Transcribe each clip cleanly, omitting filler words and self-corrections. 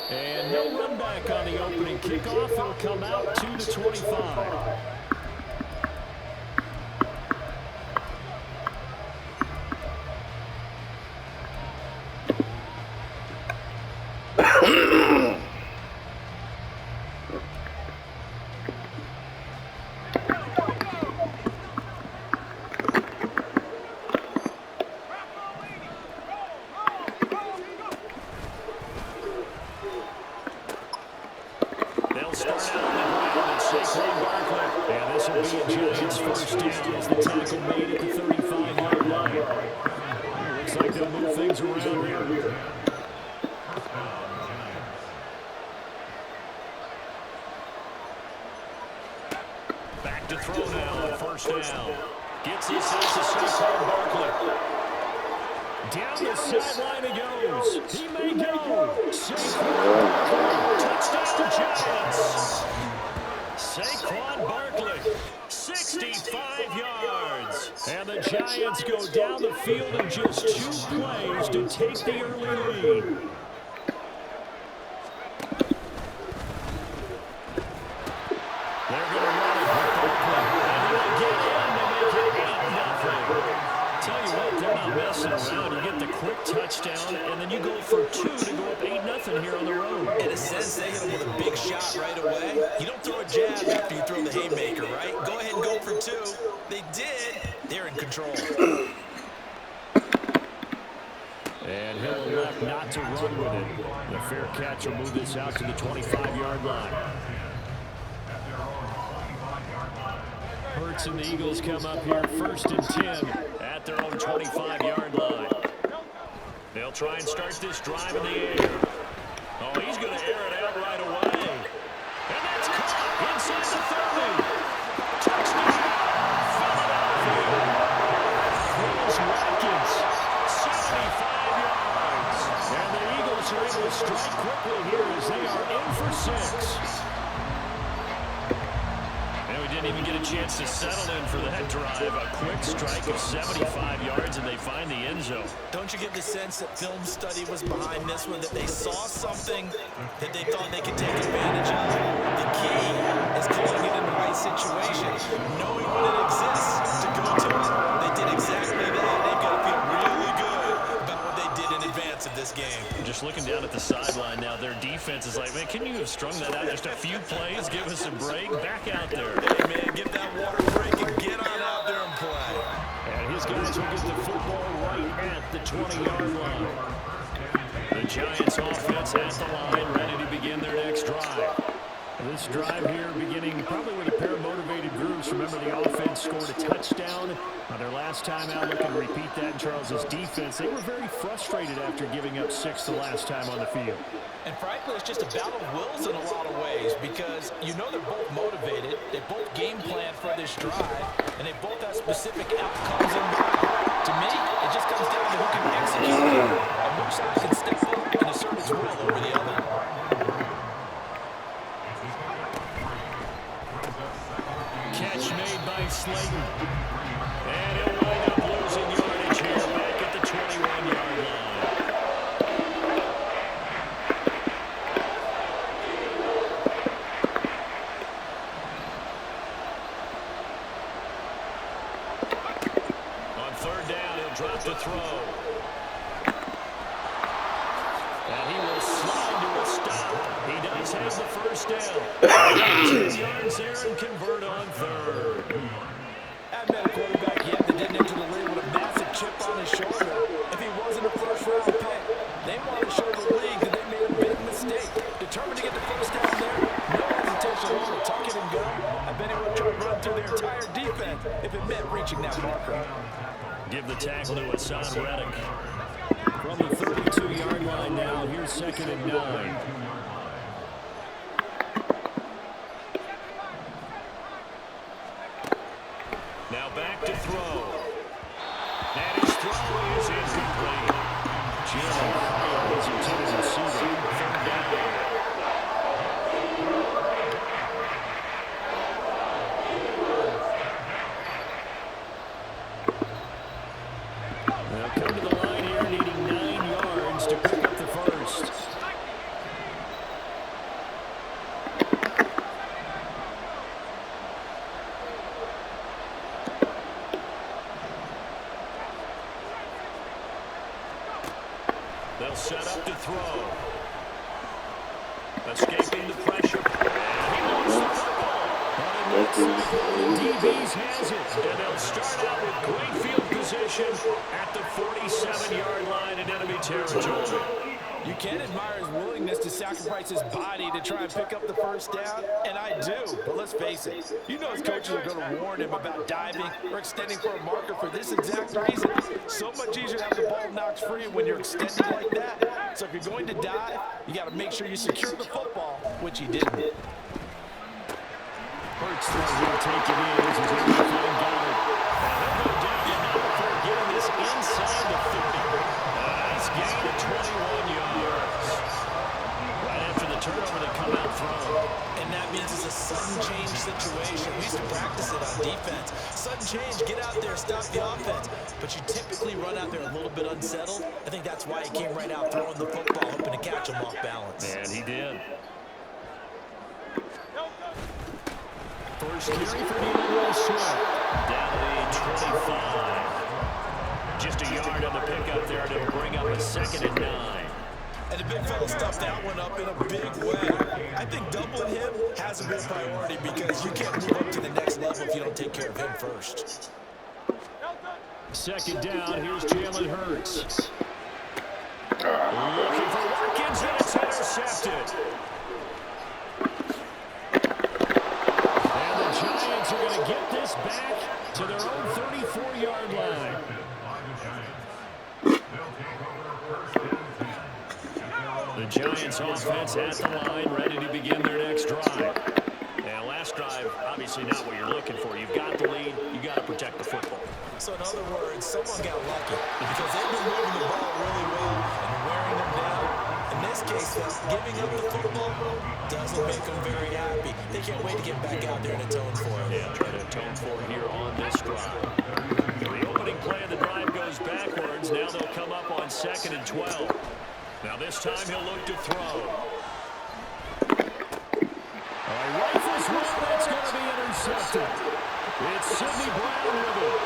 And no run back on the opening kickoff. It'll come out 2-25. They'll start out on the ground and Saquon Barkley. And this will be a Giants first down as the tackle made at the 35-yard line. Looks like they'll move things around here. Back to throw now on first down. Gets his sense to Saquon Barkley. Down the sideline he goes. He may go. Saquon. Touchdown Giants. Saquon Barkley. 65 yards. And the Giants go down the field in just 2 plays to take the early lead. They're going to run it with Barkley. And he'll get in to make it 8-0. Tell you what, they're not messing around. You get the quick touchdown, and then you go for 2 to go up 8-0 here on the road. In a sense, they hit him with a big shot right away. You don't throw a jab after you throw the haymaker, right? Go ahead and go for 2. They did. They're in control. And he'll elect not to run with it. The fair catch will move this out to the 25-yard line. Hurts and the Eagles come up here 1st and 10 at their own 25-yard line. They'll try and start this drive in the air. Oh, he's going to air it out right away. And that's caught inside the 30. Touchdown, Philadelphia. Chris Watkins, 75 yards. And the Eagles are able to strike quickly here as they are in for 6. Didn't even get a chance to settle in for that drive. A quick strike of 75 yards, and they find the end zone. Don't you get the sense that film study was behind this one, that they saw something that they thought they could take advantage of? The key is calling it in the right situation, knowing when it exists to go to it. They did exactly that. They've got to feel really good about what they did in advance of this game. Just looking down at the sideline now, their defense is like, man, can you have strung that out just a few plays? Give us a break. Back out there. Hey, man, give that water break and get on out there and play. And his guys will get the football right at the 20-yard line. The Giants offense at the line, ready to begin their next drive. This drive here beginning probably with a pair of motivated groups. Remember, the offense scored a touchdown their last time out. Looking to repeat that in Charles's defense. They were very frustrated after giving up 6 the last time on the field. And frankly, it's just a battle of wills in a lot of ways because you know they're both motivated. They both game plan for this drive, and they both have specific outcomes in mind. To me, it just comes down to who can execute and which side can step up and assert its will over the other. Catch made by Slayton. And he'll wind up losing yardage here back at the 21-yard line. On 3rd down, he'll drop the throw. And he will slide to a stop. He does have the first down. 10 yards there and convert on 3rd. I've met a quarterback yet that didn't enter the league with a massive chip on his shoulder. If he wasn't a first-round pick, they want to show the league that they made a big mistake. Determined to get the first down there, no hesitation at all to tuck it and go. I bet he would try to run through their entire defense if it meant reaching that marker. Give the tackle to Hassan Reddick. From the 32-yard line now, here's 2nd and 9. Now back to throw. And his throw is incomplete. Jim Ohio is intended receiver. 3rd down. They'll come to the line here needing 9 yards to pick up the first. set up to throw. Escaping the pressure. And he wants the football. But it looks like the DBs has it. And they'll start out with great field position at the 47-yard line in enemy territory. You can admire his willingness to sacrifice his body to try and pick up the first down, and I do. But let's face it, you know his coaches are going to warn him about diving or extending for a marker for this exact reason. So much easier to have the ball knocked free when you're extending like that. So if you're going to dive, you got to make sure you secure the football, which he didn't. Hurts will take it in as he's able to find Goddard. And he'll go down and not before getting this inside the 50. A nice gain of 21 yards. Right after the turnover, they come out throwing. And that means it's a sudden change situation. We used to practice it on defense. Sudden change, get out there, stop the offense. But you typically run out there a little bit unsettled. I think that's why he came right out throwing the football, hoping to catch him off balance. And he did. First carry for the Swift. Down to the 25. Just a yard on the pickup there to bring up a 2nd and 9. And the big fella stuffed that one up in a big way. I think doubling him hasn't been a priority because you can't move up to the next level if you don't take care of him first. 2nd down, here's Jalen Hurts. Looking for Watkins, and it's intercepted. And the Giants are going to get this back to their own 34-yard line. The Giants offense at the line, ready to begin their next drive. Now, last drive, obviously not what you're looking for. You've got the lead. You've got to protect the football. So, in other words, someone got lucky because they've been moving the ball really well and wearing them down. In this case, though, giving up the football doesn't make them very happy. They can't wait to get back out there and atone for it. Yeah, try to atone for it here on this drive. The opening play of the drive goes backwards. Now they'll come up on 2nd and 12. Now this time he'll look to throw. Rifles one, that's going to be intercepted. It's Sidney Brown with it.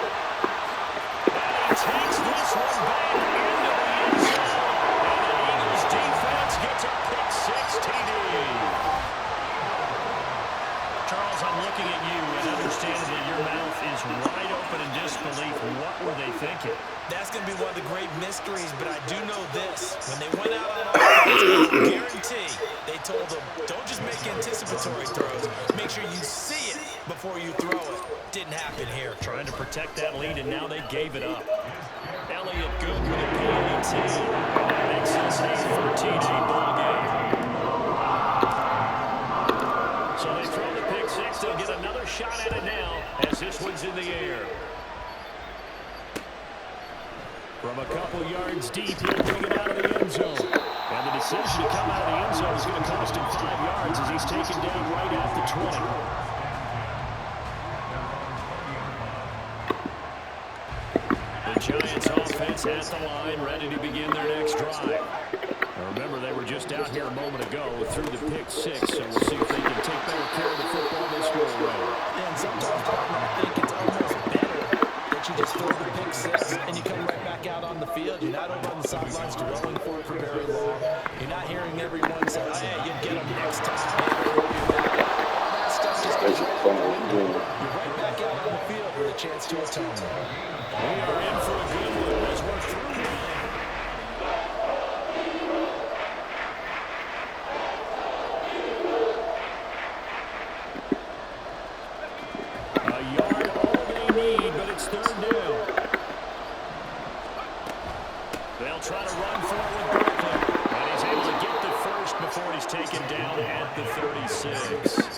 And he takes this one back into the end zone. And the Eagles defense gets a pick-6 TD. Charles, I'm looking at you and understanding that your mouth is wide open in disbelief. What were they thinking? That's going to be one of the great mysteries, but I do know this. When they went out on offense, I guarantee they told them, don't just make anticipatory throws. Make sure you see it before you throw it. Didn't happen here. Trying to protect that lead, and now they gave it up. Elliott good with a PAT. And that makes this a 13-8 ball game. So they throw the pick-6. They'll get another shot at it now as this one's in the air. From a couple yards deep, he'll bring it out of the end zone. And the decision to come out of the end zone is going to cost him 5 yards as he's taken down right at the 20. The Giants offense at the line, ready to begin their next drive. Now remember, they were just out here a moment ago through the pick-6, so we'll see if they can take better care of the football this go around. And sometimes, partner, I think it's almost better that you just throw the pick-6 and you come right back out on the field. You're not over on the sidelines dwelling for it for very long. You're not hearing everyone say, oh, yeah, you'll get them next time. All that stuff just goes right out the window. You're right back out on the field with a chance to atone. We are in for a good one as we're through. A yard all they need, but it's 3rd down. They'll try to run forward Berkeley, and he's able to get the first before he's taken down at the 36.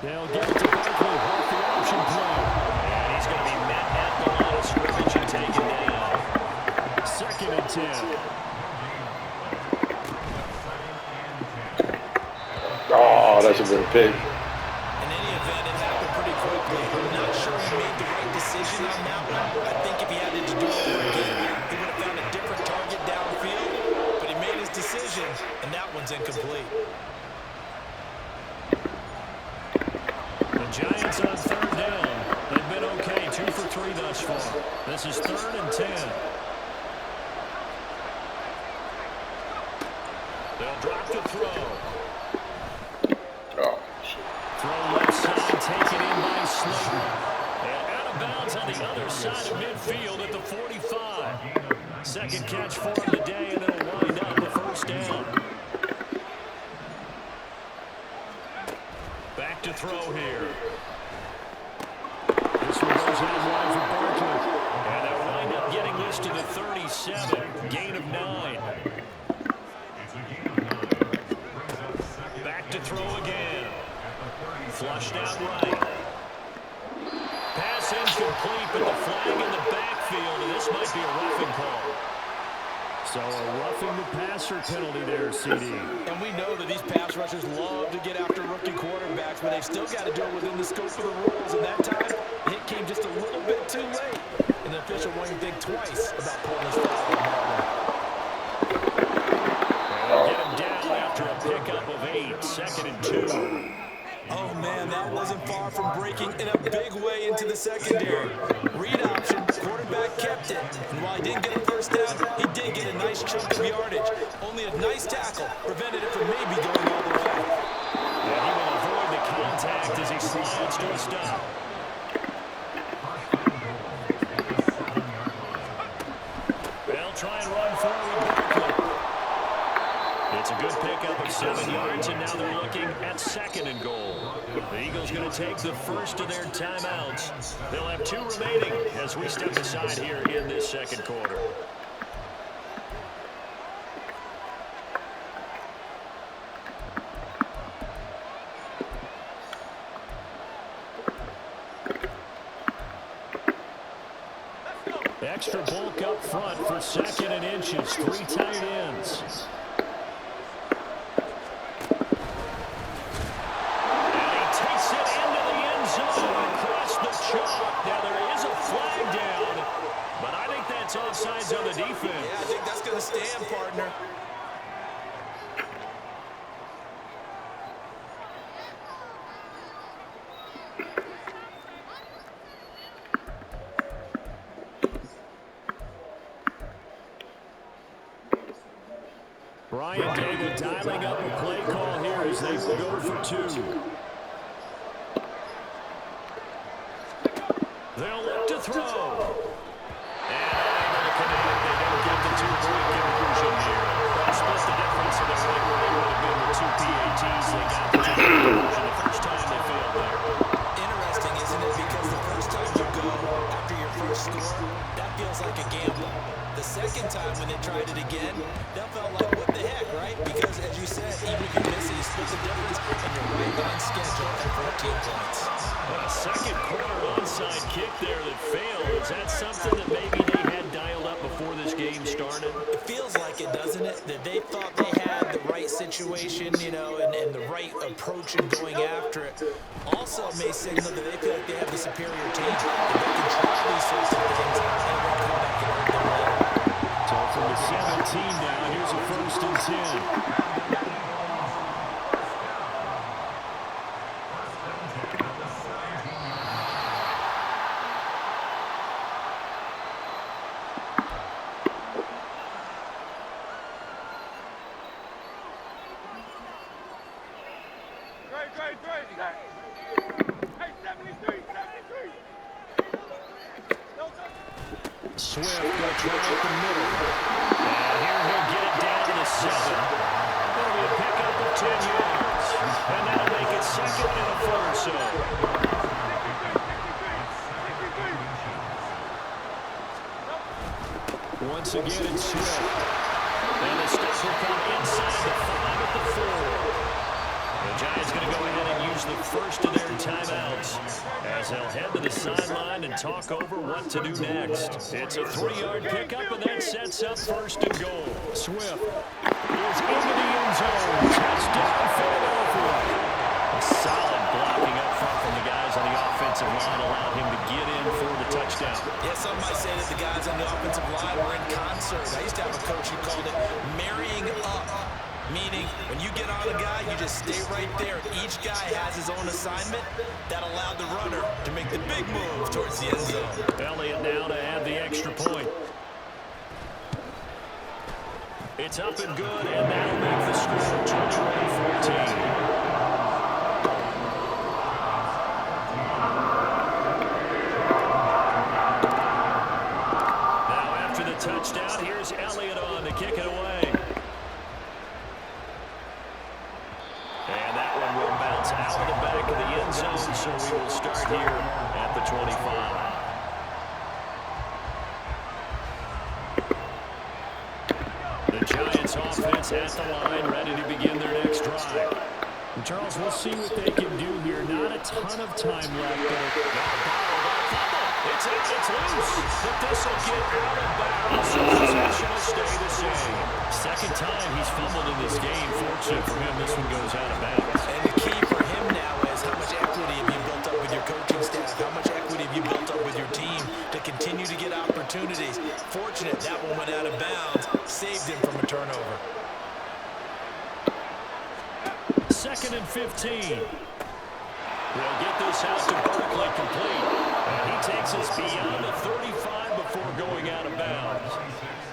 They'll get it to Berkeley off the option play. And he's going to be met at the line of scrimmage and taken down. 2nd and 10. Oh, that's a good pick. In any event, it happened pretty quickly. I'm not sure he made the right decision on that one. I think if he had to do it over again, he would have found a different target downfield. But he made his decision, and that one's incomplete. The Giants on 3rd down. They thus far. This is 3rd and 10. They'll drop to throw. Throw left side, taken in by Slayton. And out of bounds on the other side of midfield at the 45. Second catch for him today, and it'll wind up a first down. Back to throw here. This one goes out wide for Barkley. And they'll wind up getting this to the 37. Gain of 9. Back to throw again. Flushed out right. Pass incomplete, but the flag in the backfield, and this might be a roughing call. So a roughing the passer penalty there, CD. And we know that these pass rushers love to get after rookie quarterbacks, but they've still got to do it within the scope of the rules. And that time, the hit came just a little bit too late. And the official won't even think twice about pulling his foul on that one. Get him down after a pickup of 8, 2nd and 2. Oh, man, that wasn't far from breaking in a big way into the secondary. Read option, quarterback kept it. And while he didn't get a first down, he did get a nice chunk of yardage. Only a nice tackle prevented it from maybe going all the way. And he will avoid the contact as he slides to a stop. They'll try and run forward Barkley. It's a good pickup of 7 yards, and now they're looking at 2nd and goal. The Eagles going to take the first of their timeouts. They'll have 2 remaining as we step aside here in this second quarter. Extra bulk up front for 2nd and inches. 3 tight ends. Now there is a flag down, but I think that's offsides on the defense. Yeah, I think that's going to stand, partner. Brian David dialing up a play call here as they go for 2. They'll look to throw. And unable to connect. They don't get the 2-point conversion here. That split the difference, so they're right where they would have been with 2 PATs. They got the 2-point conversion the first time they failed there. Interesting, isn't it? Because the first time you go after your first score, that feels like a gamble. The second time when they tried it again, that felt like, what the heck, right? Because, as you said, even if you miss it, you split the difference, and you're right on schedule at 14 points. A second quarter onside kick there that failed. Is that something that maybe they had dialed up before this game started? It feels like it, doesn't it? That they thought they had the right situation, you know, and the right approach in going after it. Also may signal that they feel like they have the superior team. That they can try these sorts of things and then come back and hurt them later. So from the 17 now, here's a 1st and 10. Swift going to try out the middle. And here he'll get it down to the 7. That'll be a pickup of 10 yards. And that'll make it 2nd and a 4 or so. Once again, it's Swift. And the stop will come inside the 5 at the 4. The Giants going to go ahead and use the first of their timeouts as they'll head to the sideline and talk over what to do next. It's a 3-yard pickup, and that sets up 1st and goal. Swift is into the end zone. Touchdown, Philadelphia. A solid blocking up front from the guys on the offensive line allowed him to get in for the touchdown. Yeah, some might say that the guys on the offensive line were in concert. I used to have a coach who called it marrying up. Meaning, when you get on a guy, you just stay right there. Each guy has his own assignment. That allowed the runner to make the big move towards the end zone. Elliott now to add the extra point. It's up and good, and that'll make the score 21-14. Touchdown. Here's Elliott on to kick it away. And that one will bounce out of the back of the end zone, so we will start here at the 25. The Giants offense at the line, ready to begin their next drive. And Charles, we'll see what they can do here. Not a ton of time left, but it's loose, but this will get out of bounds, so possession will stay the same. Second time he's fumbled in this game. Fortunate for him, this one goes out of bounds. And the key for him now is how much equity have you built up with your coaching staff? How much equity have you built up with your team to continue to get opportunities? Fortunate that one went out of bounds, saved him from a turnover. 2nd and 15. We'll get this out to Barkley complete. And he takes us beyond the 35 before going out of bounds.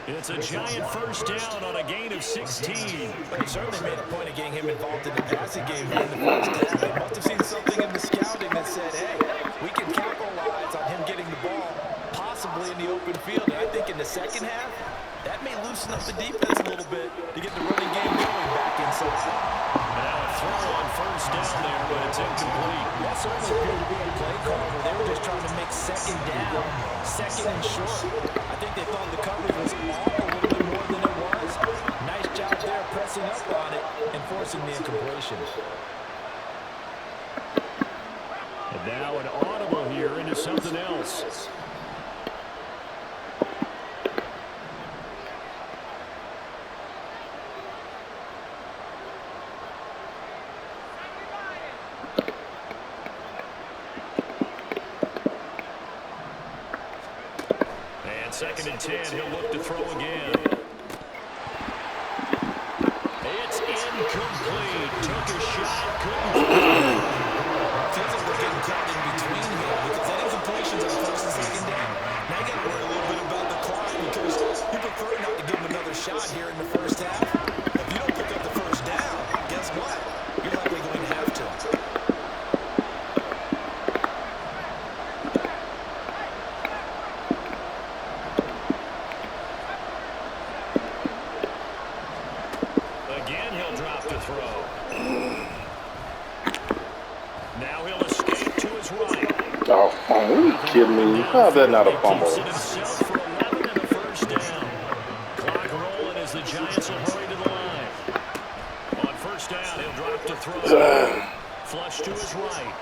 It's a giant first down on a gain of 16. But he certainly made a point of getting him involved in the passing game in the first half. They must have seen something in the scouting that said, hey, we can capitalize on him getting the ball, possibly in the open field. And I think in the second half, that may loosen up the defense a little bit to get the running game going back inside. Now a throw on first down there, but it's incomplete. That certainly appeared to be a play call where they were just trying to make second down, second and short. I think they thought the coverage was off a little bit more than it was. Nice job there pressing up on it and forcing the incompletion. And now an audible here into something else. Second and 10, he'll look to throw again. It's incomplete. Took a shot, couldn't. Feels like we're getting caught in between here because that incompletion's on first and second down. Now you got to worry a little bit about the clock because you prefer not to give him another shot here in the first half. If you don't pick up the first down, guess what? You're likely going to have to. Oh, are you kidding me? How's that not a fumble? Clock rolling as the Giants will hurry to the line. On first down, he'll drop to throw. Flush to his right.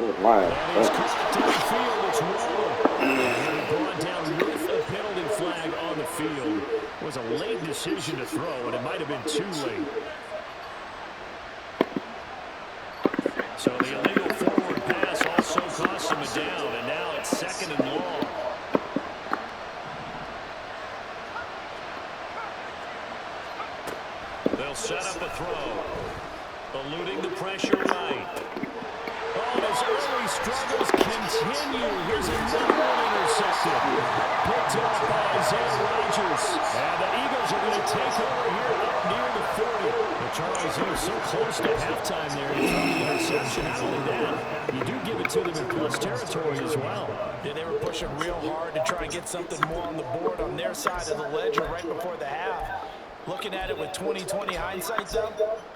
And he's caught downfield. It's rolling. Brought down with a penalty flag on the field. It was a late decision to throw, and it might have been too late. So the illegal forward pass also cost him a down, and now it's 2nd and long. They'll set up a throw. Eluding the pressure right. Oh, and his early struggles continue. Here's another one intercepted. Picked off by Isaiah Rodgers. And the Eagles are going to take over here up near the 40. But Charles, he was so close to halftime there. He threw the interception. Not only that, you do give it to them in plus territory as well. Yeah, they were pushing real hard to try and get something more on the board on their side of the ledger right before the half. Looking at it with 20/20 hindsight, though,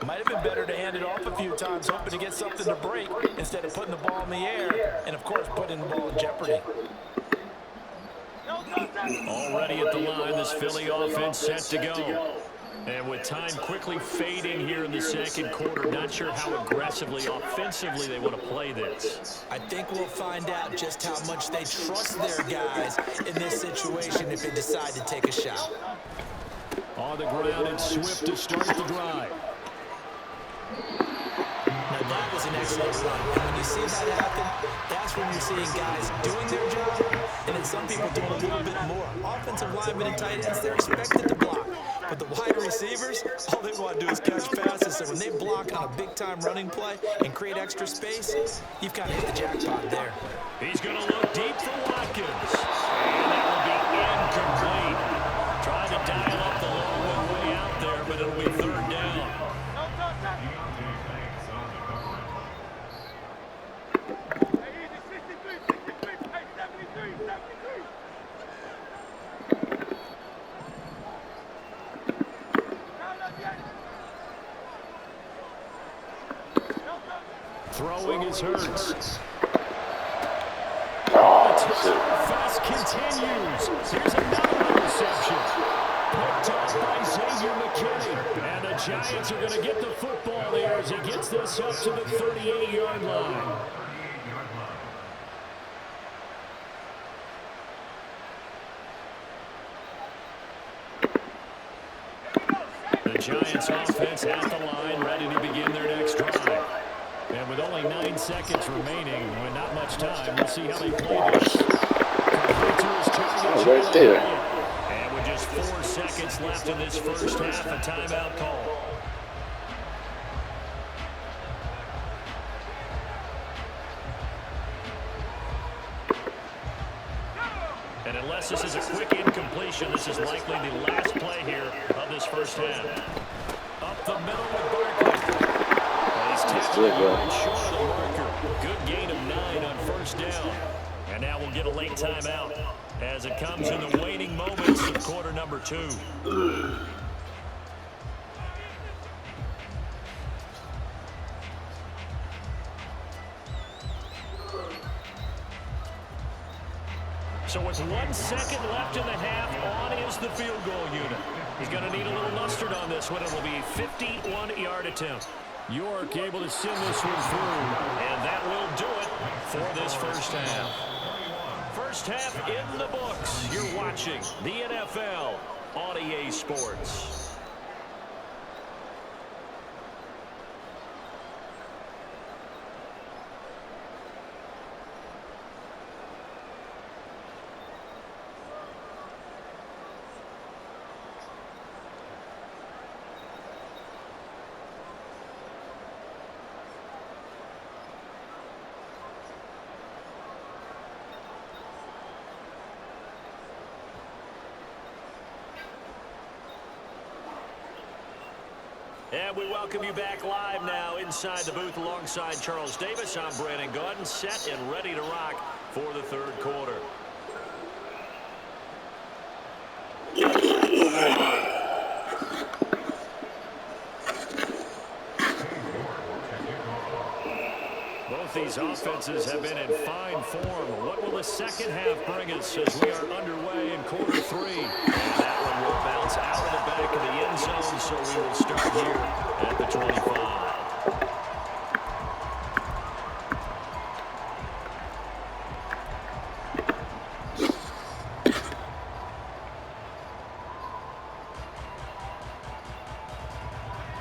might have been better to hand it off a few times, hoping to get something to break instead of putting the ball in the air and, of course, putting the ball in jeopardy. Already at the line, this Philly offense set to go. And with time quickly fading here in the second quarter, not sure how aggressively, offensively they want to play this. I think we'll find out just how much they trust their guys in this situation if they decide to take a shot. On the ground, it's Swift to start the drive. Now that was an excellent run. And when you see that happen, that's when you're seeing guys doing their job, and then some people doing a little bit more. Offensive linemen and tight ends, they're expected to block. But But the wide receivers, all they want to do is catch passes. So when they block on a big-time running play and create extra space, you've kind of hit the jackpot there. He's going to look deep for Watkins. And that will be incomplete. Trying to dial up the long one way out there, but it'll be third down. Throwing is Hurts. Fast continues. Here's another interception. Picked up by Xavier McKinney. And the Giants are going to get the football there as he gets this up to the 38-yard line. The Giants offense at the line, ready to begin their next drive. And with only 9 seconds remaining, and not much time, we'll see how they play this. Right there. And with just 4 seconds left in this first half, a timeout call. And unless this is a quick incompletion, this is likely the last play here of this first half. Up the middle with Barkley. Good gain of 9 on first down. And now we'll get a late timeout as it comes in the waning moments of quarter number 2. So with 1 second left in the half, on is the field goal unit. He's going to need a little mustard on this one. It will be a 51-yard attempt. York able to send this one through, and that will do it for this first half. First half in the books. You're watching the NFL on EA Sports. And we welcome you back live now inside the booth alongside Charles Davis. I'm Brandon Gaudin, set and ready to rock for the third quarter. Both these offenses have been in fine form. What will the second half bring us as we are underway in quarter 3? And that one will bounce out of the back of the end zone, so we will start here at the 25.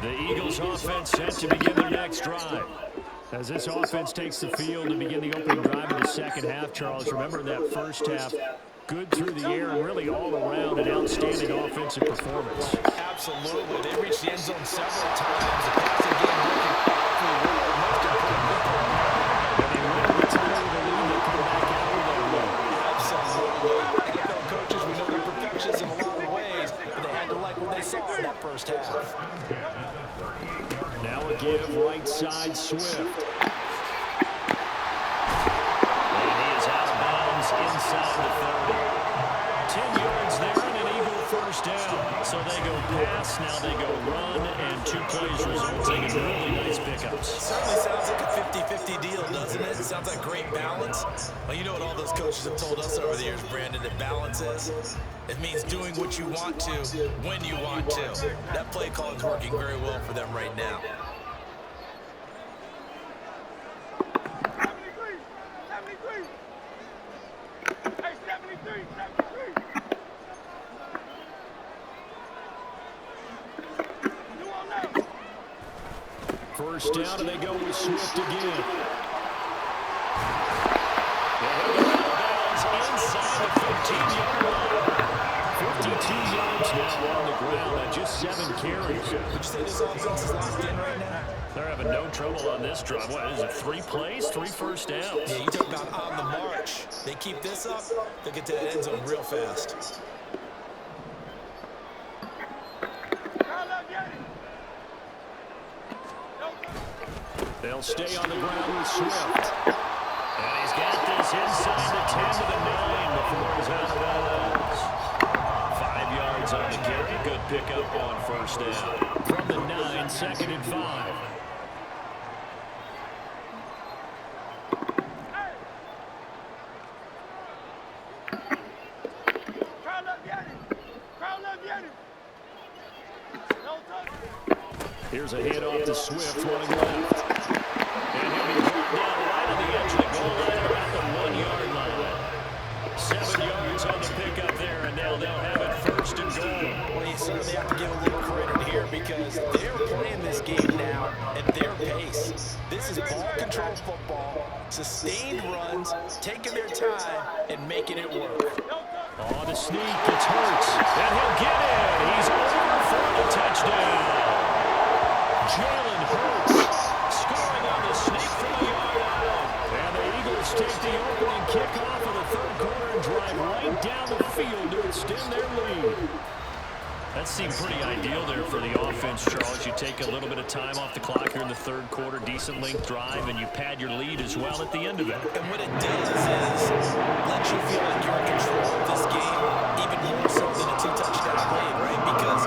The Eagles offense set to begin their next drive. As this offense takes the field to begin the opening drive of the second half, Charles, remember that first half, good through the air and really all around an outstanding offensive performance. Absolutely. They reached the end zone several times. The passing game working awfully well. Most importantly, when they win the title with a lead, they come back out with that win. Absolutely. NFL coaches, we know they're perfectionists in a lot of ways, but they had to like what they saw in that first half. Now a give right side Swift. And he is out of bounds inside the 30. 10 yards there and an Eagle first down. So they go pass, now they go run, and 2 plays resulting in really nice pickups. Certainly sounds like a 50-50 deal, doesn't it? It sounds like great balance. Well, you know what all those coaches have told us over the years, Brandon, that balance is? It means doing what you want to when you want to. That play call is working very well for them right now. First down, and they go with Swift again. Inside the 15-yard line. 52 yards now on the ground. That just carries. Would you say this offense is locked in right now? They're having no trouble on this drive. What is it, 3 plays, 3 first downs? Yeah, you talk about on the march. They keep this up, they'll get to the end zone real fast. They'll stay on the ground with Swift. And he's got this inside the 10 to the 9 before he's out of bounds. 5 yards on the carry. Good pickup on first down. From the 9, 2nd and 5. Here's a hit off to Swift running left. And he'll be brought down right on the edge of the goal line around the 1-yard line. 7 yards on the pickup there, and now they'll have it 1st and goal. Well, you certainly have to give a little credit here because they're playing this game now at their pace. This is ball control football, sustained runs, taking their time, and making it work. Oh, the sneak, it's Hurts, and he'll get it. He's over for the touchdown. Jalen Hurts scoring on the sneak from a yard out. And the Eagles take the opening kickoff of the 3rd quarter and drive right down the field to extend their lead. That seemed pretty ideal there for the offense, Charles. You take a little bit of time off the clock here in the 3rd quarter, decent length drive, and you pad your lead as well at the end of it. And what it does is let you feel like you're in control of this game, even more so than a 2-touchdown lead, right? Because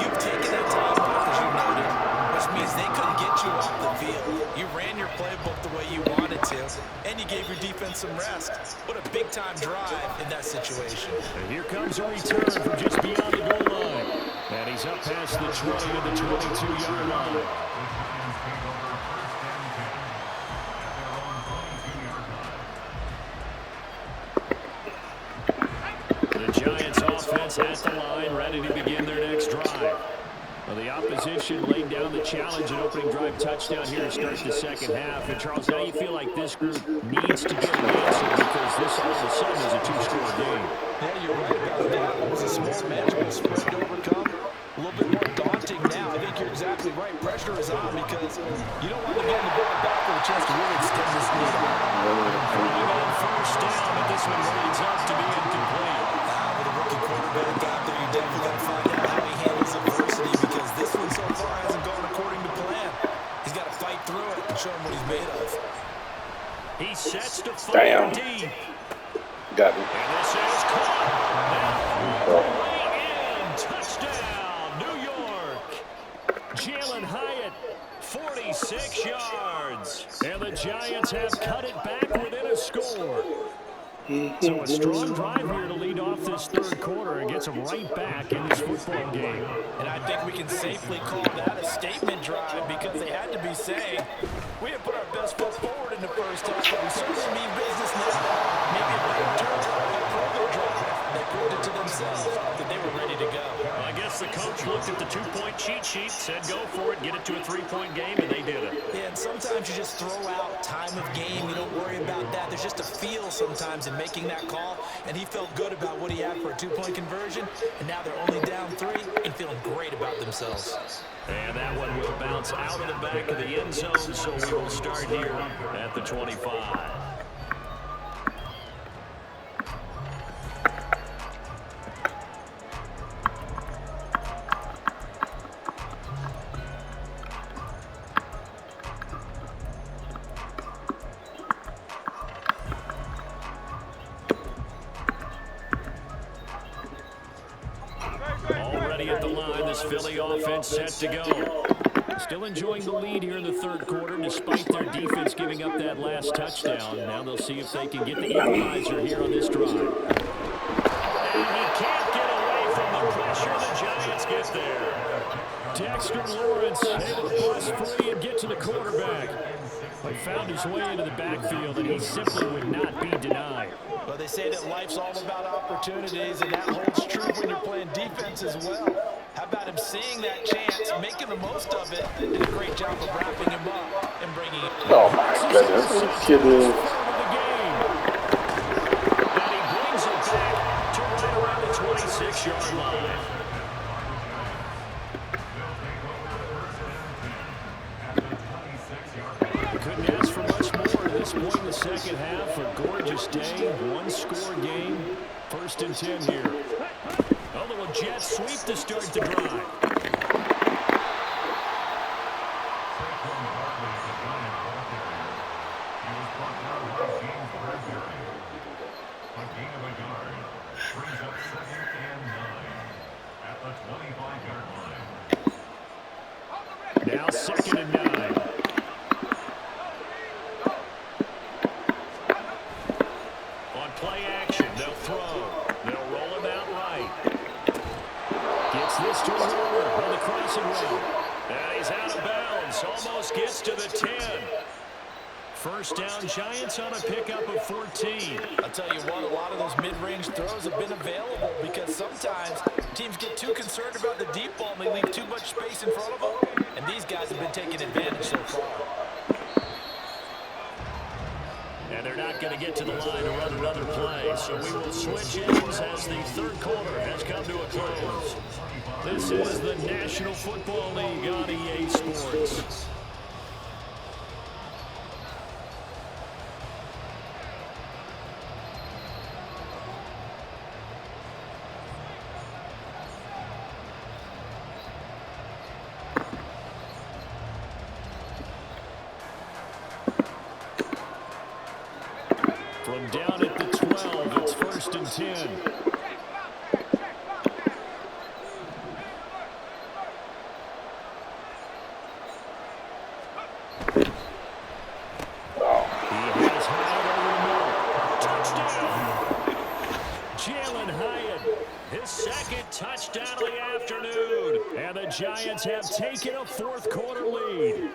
you've taken that time off, as you noted, which means they couldn't get you off the field. You ran your playbook the way you wanted to, and you gave your defense some rest. What a big-time drive in that situation. And here comes a return from just beyond the goal line. And he's up past the 20 to the 22-yard line. The Giants offense at the line, ready to begin their next drive. Well, the opposition laid down the challenge and opening drive touchdown here to start the 2nd half. And, Charles, now you feel like this group needs to get an answer because this all of a sudden is a 2-score game. Yeah, you're right about that. It was a small manageable spread to overcome. A little bit more daunting now. I think you're exactly right. Pressure is on because you don't want to get the ball back for a chance to really extend this lead. Running on first down, but this one reads up to be incomplete. With a rookie quarterback out there, you definitely got to find out how he handles adversity because this one so far hasn't gone according to plan. He's got to fight through it and show him what he's made of. He sets to fire deep. Got me. And this is caught. Way in. Touchdown, New York. Jalen Hyatt, 46 yards. And the Giants have cut it back within a score. So a strong drive here to lead off this 3rd quarter and gets them right back in this football game. And I think we can safely call that a statement drive because they had to be saying, we didn't put our best foot forward in the 1st half, but we certainly mean business now. Maybe a better term, a further drive. They proved it to themselves that they were ready to go. Well, I guess the coach looked at the 2-point cheat sheet, said go for it, get it to a 3-point game, and they did it. Yeah, and sometimes you just throw out time of game. You don't worry about that. There's just a feel sometimes in making that call, and he felt good about what he had for a 2-point conversion, and now they're only down 3 and feeling great about themselves. And that one will bounce out of the back of the end zone, so we will start here at the 25. Already at the line, this Philly offense set to go. Still enjoying the lead here in the 3rd quarter, despite their defense giving up that last touchdown. Now they'll see if they can get the equalizer here on this drive. And he can't get away from the pressure. The Giants get there. Dexter Lawrence able to bust free and get to the quarterback. But found his way into the backfield, and he simply would not be denied. Well, they say that life's all about opportunities, and that holds true when you're playing defense as well. How about him seeing that chance, making the most of it, and a great job of wrapping him up and bringing it. Oh, my goodness. Are you kidding me? And he brings it back to right around the 26-yard line. Christmas Day, one-score game, 1st and 10 here. A little jet sweep to start the drive. Now 2nd and 9. On play action, they'll throw. They'll roll him out right. Gets this to Warner on the crossing route. And he's out of bounds. Almost gets to the 10. 1st down, Giants on a pickup of 14. I'll tell you what, a lot of those mid-range throws have been available because sometimes teams get too concerned about the deep ball and they leave too much space in front of them. And these guys have been taking advantage so far. And they're not going to get to the line to run another play. So we will switch ends as the 3rd quarter has come to a close. This is the National Football League on EA Sports. From down at the 12, it's 1st and 10. He has Hyatt over the middle. Touchdown! Jalen Hyatt, his 2nd touchdown of the afternoon. And the Giants have taken a 4th quarter lead.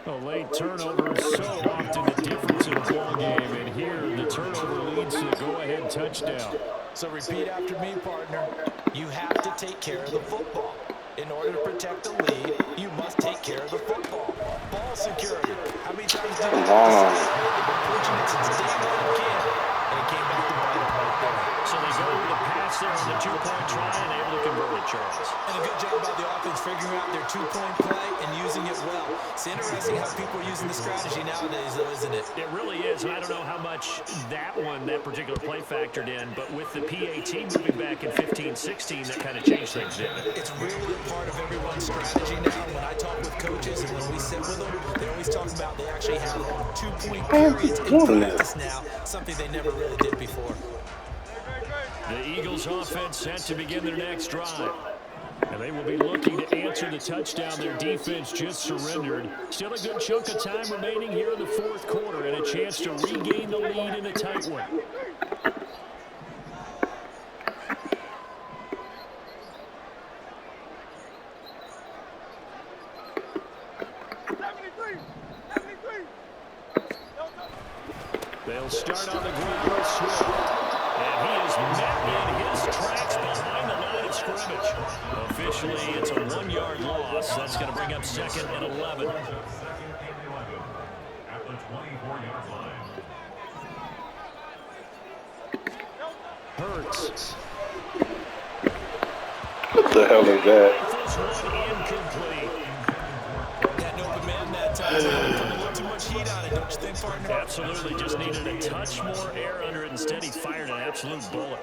A late turnover is so often the difference in a ball game, and here the turnover leads to the go-ahead touchdown. So repeat after me, partner. You have to take care of the football. In order to protect the lead, you must take care of the football. Ball security. How many times did you decide? They've been preaching it since day one kid, and it came back to bite them right there. So they go with the pass there on the 2-point try and able to convert it, Charles. And a good job by the offense figuring out their 2-point play and using it well. It's interesting how people are using the strategy nowadays, though, isn't it? It really is, and I don't know how much that particular play factored in, but with the PAT moving back in 15-16, that kind of changed things, didn't it? It's really a part of everyone's strategy now. When I talk with coaches and when we sit with them, they always talk about they actually have 2-point periods in practice now, something they never really did before. The Eagles offense set to begin their next drive. And they will be looking to answer the touchdown their defense just surrendered. Still a good chunk of time remaining here in the 4th quarter and a chance to regain the lead in a tight one. They'll start on the ground with Swift. And he is met in his tracks behind the line of scrimmage. Officially, it's a 1-yard loss. That's going to bring up 2nd and 11. At the 24-yard line. Hurts. What the hell is that? This one incomplete. Had an open man that time. Put a little too much heat on it, don't you think, partner? Absolutely. Just needed a touch more air under it. Instead, he fired an absolute bullet.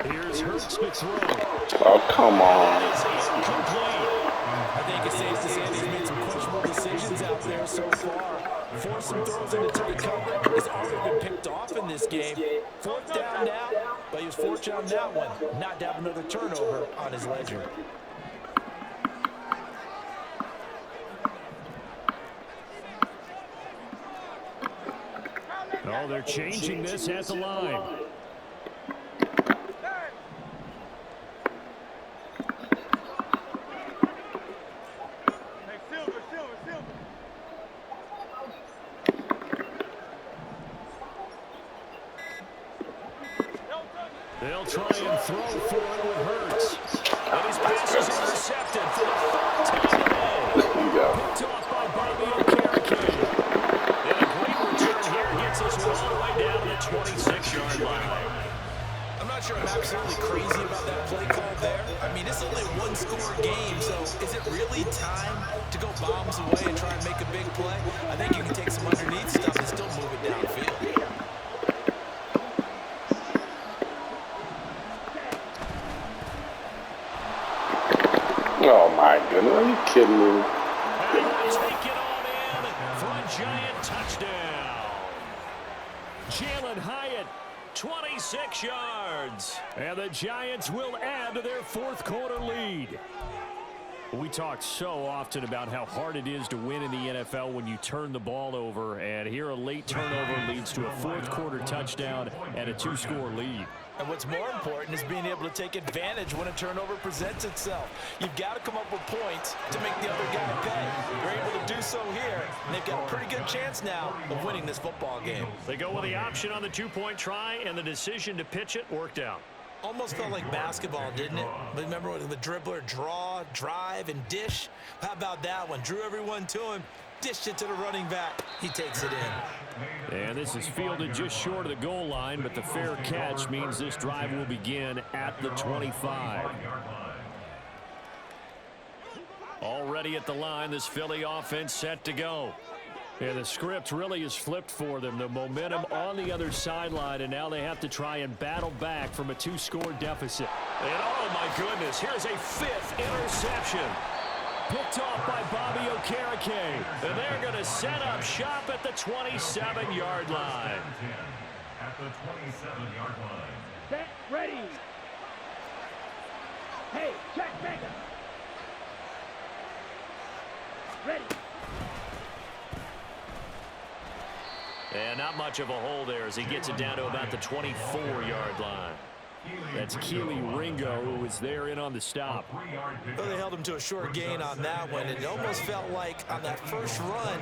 Here's Hurts to throw. Oh, come on. I think it's safe to say he's made some questionable decisions out there so far. Forced some throws into tight coverage. He's already been picked off in this game. 4th down now, but he was fortunate on that one not to have another turnover on his ledger. Oh, they're changing this at the line. They'll try and throw for it with Hurts. one-score game, so is it really time to go bombs away and try and make a big play? I think you can take some underneath stuff and still move it downfield. Oh my goodness, are you kidding me? And take it on in for a giant touchdown. Jalen Hyatt, 26 yards. And the Giants will add to their fourth quarter lead. We talk so often about how hard it is to win in the NFL when you turn the ball over, and here a late turnover leads to a fourth quarter touchdown and a two-score lead. And what's more important is being able to take advantage when a turnover presents itself. You've got to come up with points to make the other guy pay. They're able to do so here, and they've got a pretty good chance now of winning this football game. They go with the option on the two-point try, and the decision to pitch it worked out. Almost felt like basketball, didn't it? But remember with the dribbler, draw, drive, and dish? How about that one? Drew everyone to him, dished it to the running back. He takes it in. And this is fielded just short of the goal line, but the fair catch means this drive will begin at the 25. Already at the line, this Philly offense set to go. And the script really is flipped for them. The momentum on the other sideline, and now they have to try and battle back from a two-score deficit. And oh my goodness, here's a fifth interception. Picked off by Bobby Okereke. And they're going to set up shop at the 27-yard line. At the 27-yard line. Set, ready. Hey, check, make it. Ready. And not much of a hole there as he gets it down to about the 24-yard line. That's Keely Ringo, who was there in on the stop. Well, they held him to a short gain on that one. It almost felt like on that first run,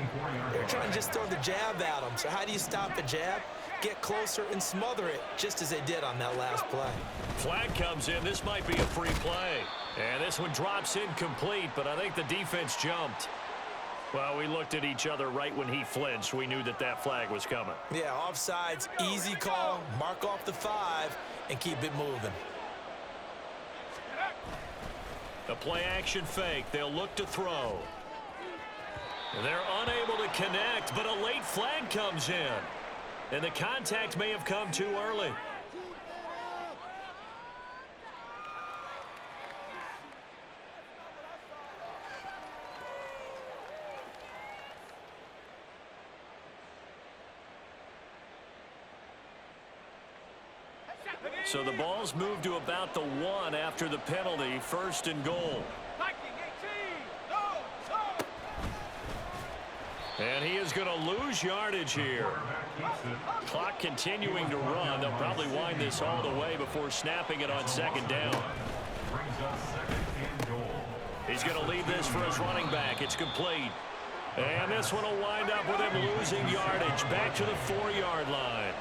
they were trying to just throw the jab at him. So how do you stop a jab? Get closer and smother it, just as they did on that last play. Flag comes in. This might be a free play. And this one drops incomplete, but I think the defense jumped. Well, we looked at each other right when he flinched. We knew that that flag was coming. Yeah, offsides, easy call, mark off the 5, and keep it moving. A play-action fake. They'll look to throw. They're unable to connect, but a late flag comes in. And the contact may have come too early. So the ball's moved to about the 1 after the penalty, first and goal. And he is going to lose yardage here. Clock continuing to run. They'll probably wind this all the way before snapping it on second down. He's going to leave this for his running back. It's complete. And this one will wind up with him losing yardage back to the 4-yard line.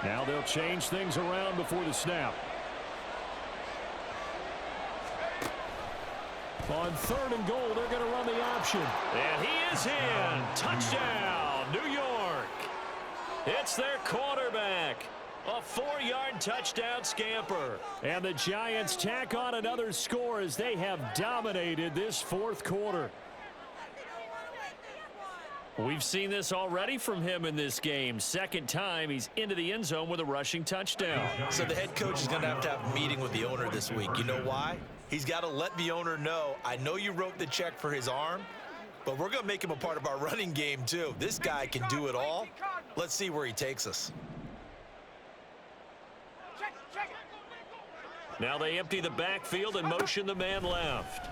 Now they'll change things around before the snap. On third and goal, they're going to run the option. And he is in. Touchdown, New York. It's their quarterback. A 4-yard touchdown scamper. And the Giants tack on another score as they have dominated this fourth quarter. We've seen this already from him in this game. Second time he's into the end zone with a rushing touchdown. So the head coach is going to have a meeting with the owner this week. You know why? He's got to let the owner know, I know you wrote the check for his arm, but we're going to make him a part of our running game too. This guy can do it all. Let's see where he takes us. Now they empty the backfield and motion the man left.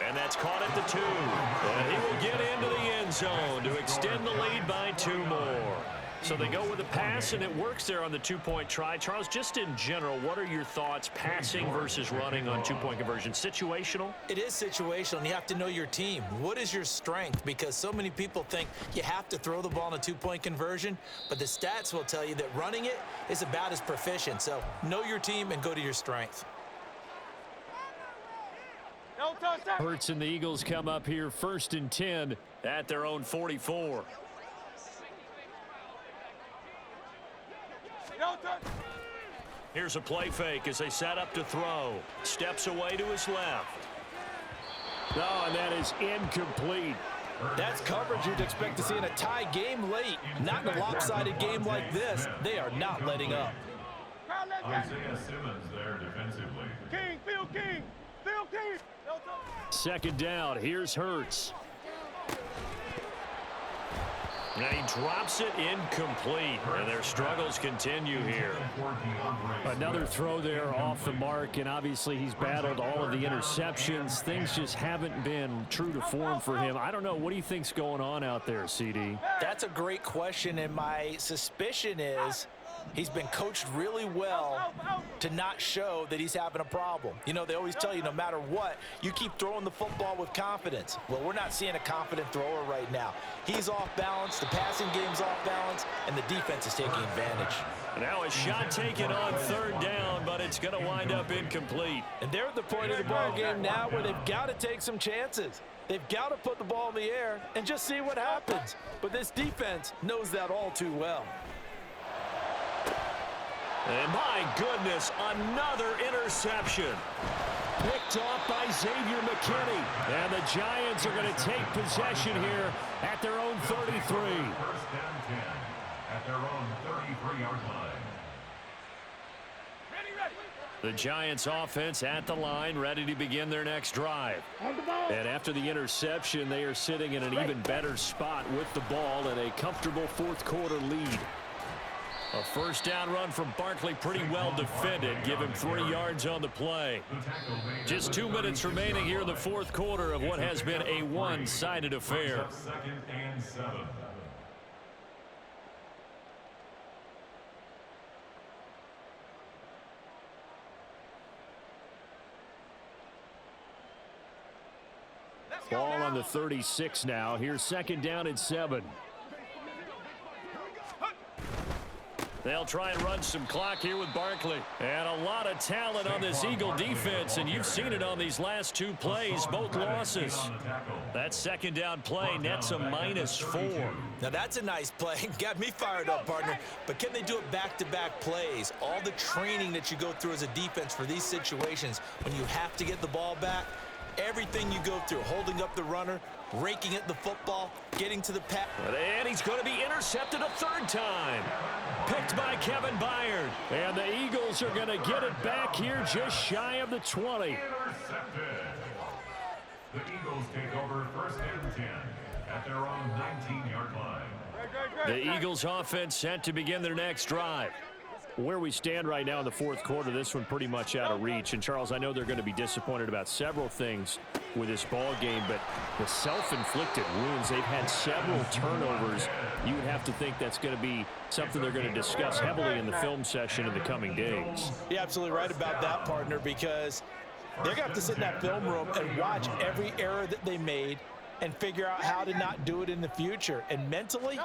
And that's caught at the 2. And he will get into the end zone to extend the lead by 2 more. So they go with a pass, and it works there on the two-point try. Charles, just in general, what are your thoughts passing versus running on two-point conversion? Situational? It is situational, and you have to know your team. What is your strength? Because so many people think you have to throw the ball in a two-point conversion, but the stats will tell you that running it is about as proficient. So know your team and go to your strength. Hurts and the Eagles come up here first and 10 at their own 44. Here's a play fake as they set up to throw. Steps away to his left. Oh, and that is incomplete. That's coverage you'd expect to see in a tie game late. Not in a lopsided game like this. They are not letting up. Isaiah Simmons there defensively. King, Phil King, Phil King. Second down. Here's Hurts. And he drops it incomplete. And their struggles continue here. Another throw there off the mark, and obviously he's battled all of the interceptions. Things just haven't been true to form for him. I don't know. What do you think's going on out there, CD? That's a great question, and my suspicion is he's been coached really well to not show that he's having a problem. You know, they always tell you no matter what, you keep throwing the football with confidence. Well, we're not seeing a confident thrower right now. He's off balance, the passing game's off balance, and the defense is taking advantage. Now a shot taken on third down, but it's going to wind up incomplete. And they're at the point of the ball game now where they've got to take some chances. They've got to put the ball in the air and just see what happens. But this defense knows that all too well. And my goodness, another interception. Picked off by Xavier McKinney. And the Giants are going to take possession here at their own 33. First down 10 at their own 33-yard line. Ready. The Giants offense at the line, ready to begin their next drive. And after the interception, they are sitting in an even better spot with the ball and a comfortable fourth quarter lead. A first down run from Barkley, pretty well defended. Give him 3 yards on the play. Just 2 minutes remaining here in the fourth quarter of what has been a one-sided affair. Second and 7. Ball on the 36 now. Here's second down and 7. They'll try and run some clock here with Barkley. And a lot of talent on this Eagle defense, and you've seen it on these last 2 plays, both losses. That second down play nets a -4. Now that's a nice play. Got me fired up, partner. But can they do it back-to-back plays? All the training that you go through as a defense for these situations, when you have to get the ball back, everything you go through, holding up the runner, raking at the football, getting to the pass. And he's going to be intercepted a third time. Picked by Kevin Byard. And the Eagles are going to get it back here just shy of the 20. Intercepted. The Eagles take over first and 10 at their own 19-yard line. The Eagles offense set to begin their next drive. Where we stand right now in the fourth quarter, this one pretty much out of reach. And, Charles, I know they're going to be disappointed about several things with this ball game, but the self-inflicted wounds, they've had several turnovers. You would have to think that's going to be something they're going to discuss heavily in the film session in the coming days. You're absolutely right about that, partner, because they're going to have to sit in that film room and watch every error that they made and figure out how to not do it in the future. And mentally,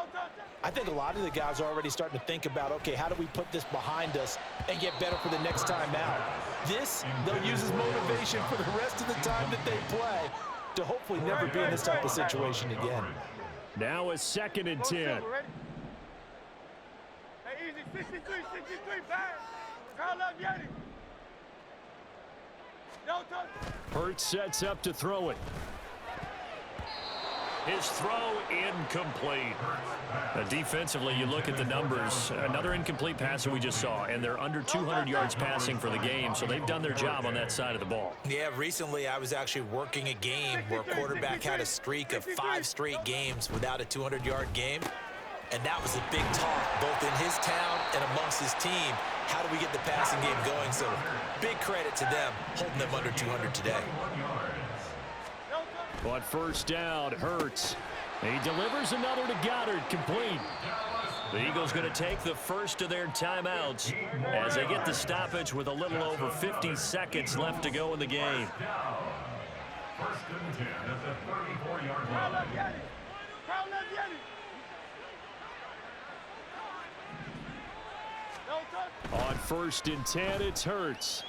I think a lot of the guys are already starting to think about, okay, how do we put this behind us and get better for the next time out? This, they'll use as motivation for the rest of the time that they play to hopefully never be in this type of situation again. Now a second and 10. Hey, easy, 63, back. Call up Yeti. No touch. Hurts sets up to throw it. His throw incomplete. Defensively, you look at the numbers. Another incomplete pass that we just saw, and they're under 200 yards passing for the game, so they've done their job on that side of the ball. Yeah, recently I was actually working a game where a quarterback had a streak of 5 straight games without a 200-yard game, and that was a big talk, both in his town and amongst his team. How do we get the passing game going? So big credit to them, holding them under 200 today. On first down, Hurts. He delivers another to Goddard, complete. The Eagles going to take the first of their timeouts as they get the stoppage with a little over 50 seconds left to go in the game. First and 10 at the 34-yard line. Call up Yeti. No touch. On first and 10, it's Hurts.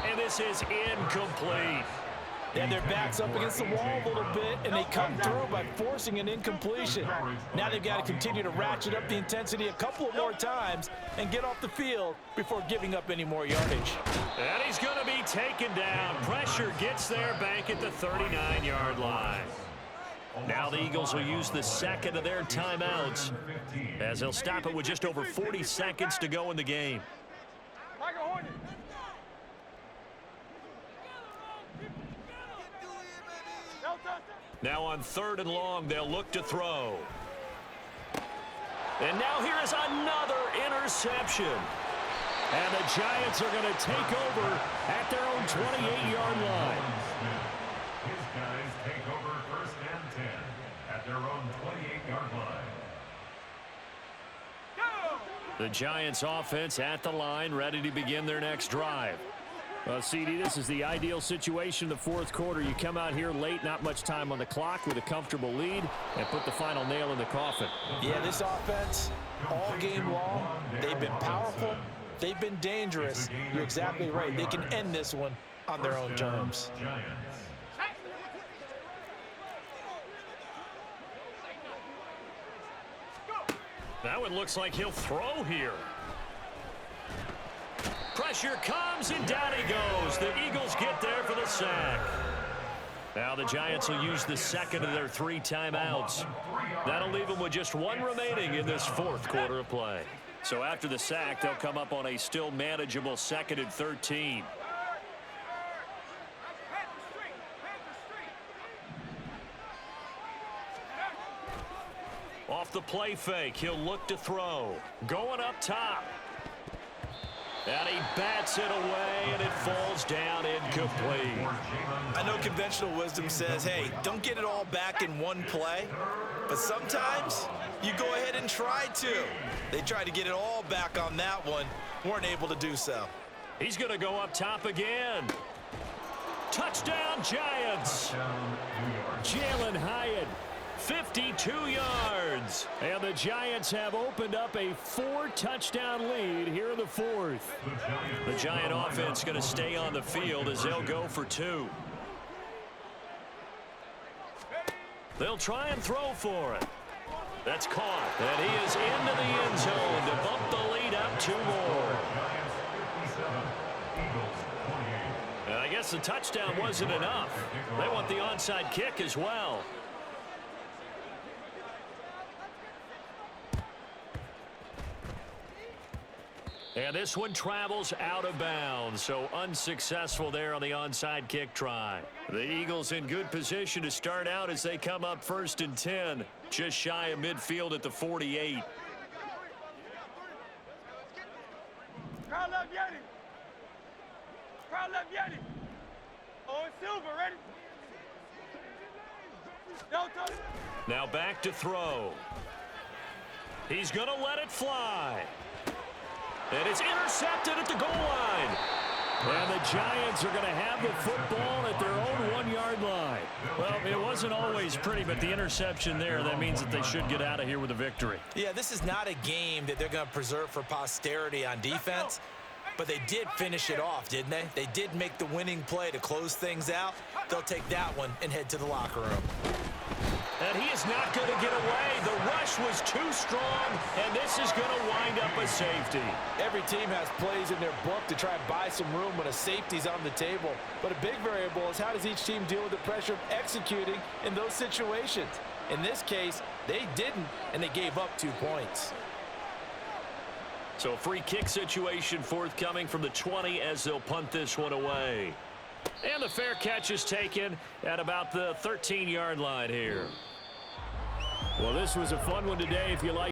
And this is incomplete. They had their backs up against the wall a little bit, and they come through by forcing an incompletion. Now they've got to continue to ratchet up the intensity a couple of more times and get off the field before giving up any more yardage. And he's going to be taken down. Pressure gets there back at the 39-yard line. Now the Eagles will use the second of their timeouts as they'll stop it with just over 40 seconds to go in the game. Now on 3rd and long, they'll look to throw. And now here is another interception. And the Giants are going to take over at their own 28-yard line. His guys take over 1st and 10 at their own 28-yard line. The Giants offense at the line, ready to begin their next drive. Well, CD, this is the ideal situation in the 4th quarter. You come out here late, not much time on the clock with a comfortable lead, and put the final nail in the coffin. Yeah, this offense, all game long, they've been powerful. They've been dangerous. You're exactly right. They can end this one on their own terms. Now it looks like he'll throw here. Pressure comes, and down he goes. The Eagles get there for the sack. Now the Giants will use the second of their 3 timeouts. That'll leave them with just 1 remaining in this 4th quarter of play. So after the sack, they'll come up on a still manageable 2nd and 13. Off the play fake, he'll look to throw. Going up top. And he bats it away, and it falls down incomplete. I know conventional wisdom says, hey, don't get it all back in one play. But sometimes you go ahead and try to. They tried to get it all back on that one. Weren't able to do so. He's going to go up top again. Touchdown, Giants. Jalen Hyatt, 52 yards. And the Giants have opened up a 4-touchdown lead here in the 4th. The Giant offense going to stay on the field as they'll go for 2. They'll try and throw for it. That's caught. And he is into the end zone to bump the lead up 2 more. And I guess the touchdown wasn't enough. They want the onside kick as well. And this one travels out of bounds, so unsuccessful there on the onside kick try. The Eagles in good position to start out as they come up 1st and 10, just shy of midfield at the 48. Crowd left Yeti. Crowd left Yeti. Oh, it's Silver, ready? No, Tony. Now back to throw. He's going to let it fly. And it's intercepted at the goal line. And the Giants are going to have the football at their own 1-yard line. Well, it wasn't always pretty, but the interception there, that means that they should get out of here with a victory. Yeah, this is not a game that they're going to preserve for posterity on defense, but they did finish it off, didn't they? They did make the winning play to close things out. They'll take that one and head to the locker room. And he is not going to get away. The rush was too strong, and this is going to wind up a safety. Every team has plays in their book to try and buy some room when a safety's on the table. But a big variable is how does each team deal with the pressure of executing in those situations. In this case, they didn't, and they gave up 2 points. So a free kick situation forthcoming from the 20 as they'll punt this one away. And the fair catch is taken at about the 13-yard line here. Well, this was a fun one today if you like.